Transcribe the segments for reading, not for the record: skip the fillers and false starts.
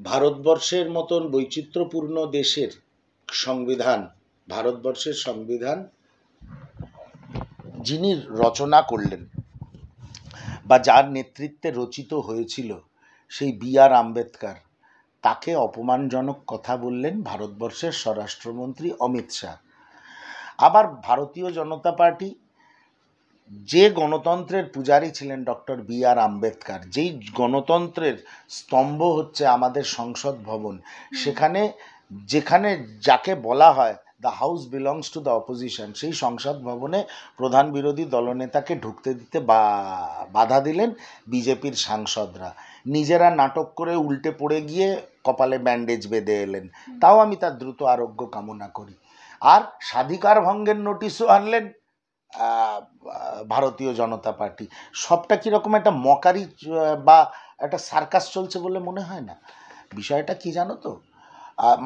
ভারতবর্ষের মতন বৈচিত্র্যপূর্ণ দেশের সংবিধান, ভারতবর্ষের সংবিধান যিনি রচনা করলেন বা যার নেতৃত্বে রচিত হয়েছিল সেই B.R. আম্বেদকর, তাকে অপমানজনক কথা বললেন ভারতবর্ষের স্বরাষ্ট্রমন্ত্রী অমিত শাহ। আবার ভারতীয় জনতা পার্টি যে গণতন্ত্রের পূজারী ছিলেন ডক্টর B.R. আম্বেদকর, যেই গণতন্ত্রের স্তম্ভ হচ্ছে আমাদের সংসদ ভবন, যেখানে যাকে বলা হয় the house belongs to the opposition, সেই সংসদ ভবনে প্রধান বিরোধী দলনেতাকে ঢুকতে দিতে বাধা দিলেন বিজেপির সাংসদরা। নিজেরা নাটক করে উল্টে পড়ে গিয়ে কপালে ব্যান্ডেজ বেঁধে এলেন। তাও আমি তার দ্রুত আরোগ্য কামনা করি। আর স্বাধিকার ভঙ্গের নোটিশও আনলেন ভারতীয় জনতা পার্টি। সবটা কীরকম একটা মকারি বা একটা সার্কাস চলছে বলে মনে হয় না? বিষয়টা কি জানো তো,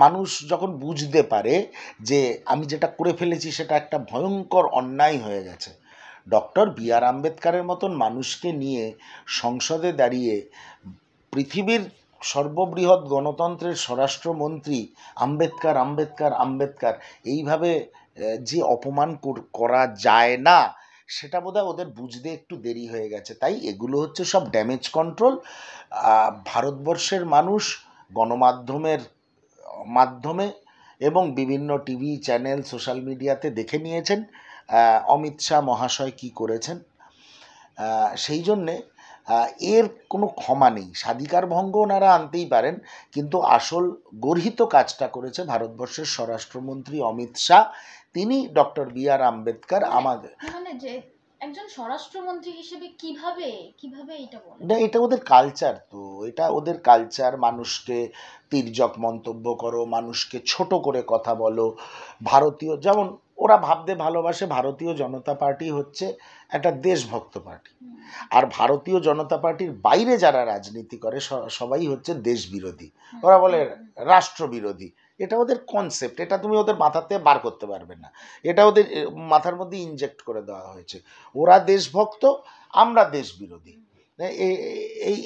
মানুষ যখন বুঝতে পারে যে আমি যেটা করে ফেলেছি সেটা একটা ভয়ঙ্কর অন্যায় হয়ে গেছে, ডক্টর B.R. আম্বেদকরের মতন মানুষকে নিয়ে সংসদে দাঁড়িয়ে পৃথিবীর সর্ববৃহৎ গণতন্ত্রের স্বরাষ্ট্রমন্ত্রী আম্বেদকর আম্বেদকর আম্বেদকর এইভাবে যে অপমান করা যায় না, সেটা বোধহয় ওদের বুঝতে একটু দেরি হয়ে গেছে। তাই এগুলো হচ্ছে সব ড্যামেজ কন্ট্রোল। ভারতবর্ষের মানুষ গণমাধ্যমের মাধ্যমে এবং বিভিন্ন টিভি চ্যানেল, সোশ্যাল মিডিয়াতে দেখে নিয়েছেন অমিত শাহ মহাশয় কী করেছেন। সেই জন্যে এর কোনো ক্ষমা নেই। স্বাধিকার ভঙ্গ ওনারা আনতেই পারেন, কিন্তু আসল গর্হিত কাজটা করেছে ভারতবর্ষের স্বরাষ্ট্রমন্ত্রী অমিত শাহ। তিনি ডক্টর B.R. আম্বেদকর আমাদের যে একজন স্বরাষ্ট্রমন্ত্রী হিসেবে কিভাবে এটা বলেন? না, এটা ওদের কালচার, তো এটা ওদের কালচার। মানুষকে তির্যক মন্তব্য করো, মানুষকে ছোট করে কথা বলো। ভারতীয় যেমন ওরা ভাবতে ভালোবাসে ভারতীয় জনতা পার্টি হচ্ছে একটা দেশভক্ত পার্টি, আর ভারতীয় জনতা পার্টির বাইরে যারা রাজনীতি করে সবাই হচ্ছে দেশ বিরোধী। ওরা বলে রাষ্ট্রবিরোধী। এটা ওদের কনসেপ্ট, এটা তুমি ওদের মাথাতে বার করতে পারবে না। এটা ওদের মাথার মধ্যে ইনজেক্ট করে দেওয়া হয়েছে। ওরা দেশভক্ত, আমরা দেশ বিরোধী।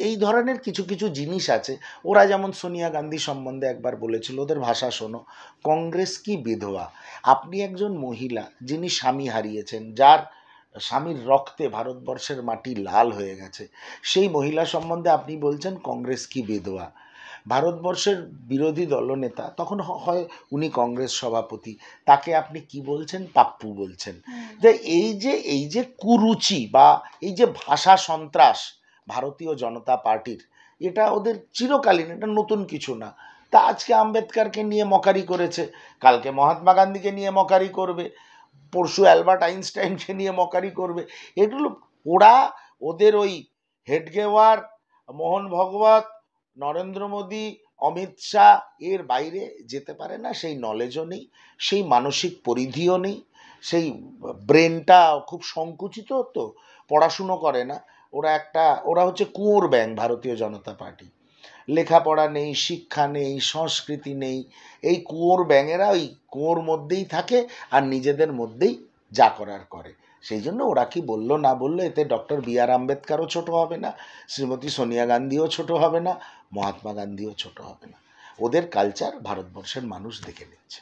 এই ধরনের কিছু কিছু জিনিস আছে। ওরা যেমন সোনিয়া গান্ধী সম্বন্ধে একবার বলেছিল, ওদের ভাষা শোনো, কংগ্রেস কি বিধবা। আপনি একজন মহিলা যিনি স্বামী হারিয়েছেন, যার স্বামীর রক্তে ভারতবর্ষের মাটি লাল হয়ে গেছে, সেই মহিলা সম্বন্ধে আপনি বলছেন কংগ্রেস কি বিধবা। ভারতবর্ষের বিরোধী দলনেতা, তখন হয় উনি কংগ্রেস সভাপতি, তাকে আপনি কি বলছেন? পাপ্পু বলছেন। যে এই যে কুরুচি বা এই যে ভাষা সন্ত্রাস ভারতীয় জনতা পার্টির, এটা ওদের চিরকালীন, এটা নতুন কিছু না। তা আজকে আম্বেদকরকে নিয়ে মকারি করেছে, কালকে মহাত্মা গান্ধীকে নিয়ে মকারি করবে, পরশু অ্যালবার্ট আইনস্টাইনকে নিয়ে মকারি করবে। এগুলো ওরা ওদের ওই হেডগেওয়ার, মোহন ভগবত, নরেন্দ্র মোদী, অমিত শাহ এর বাইরে যেতে পারে না। সেই নলেজও নেই, সেই মানসিক পরিধিও নেই, সেই ব্রেনটা খুব সংকুচিত, তো পড়াশুনো করে না। ওরা হচ্ছে কুয়োর ব্যাঙ ভারতীয় জনতা পার্টি। লেখাপড়া নেই, শিক্ষা নেই, সংস্কৃতি নেই। এই কুয়োর ব্যাঙেরা ওই কুয়োর মধ্যেই থাকে আর নিজেদের মধ্যেই যা করার করে। সেই জন্য ওরা কি বললো না বললো, এতে ডক্টর B.R. আম্বেদকরও ছোট হবে না, শ্রীমতী সোনিয়া গান্ধীও ছোট হবে না, মহাত্মা গান্ধীও ছোট হবে না। ওদের কালচার ভারতবর্ষের মানুষ দেখে নিচ্ছে।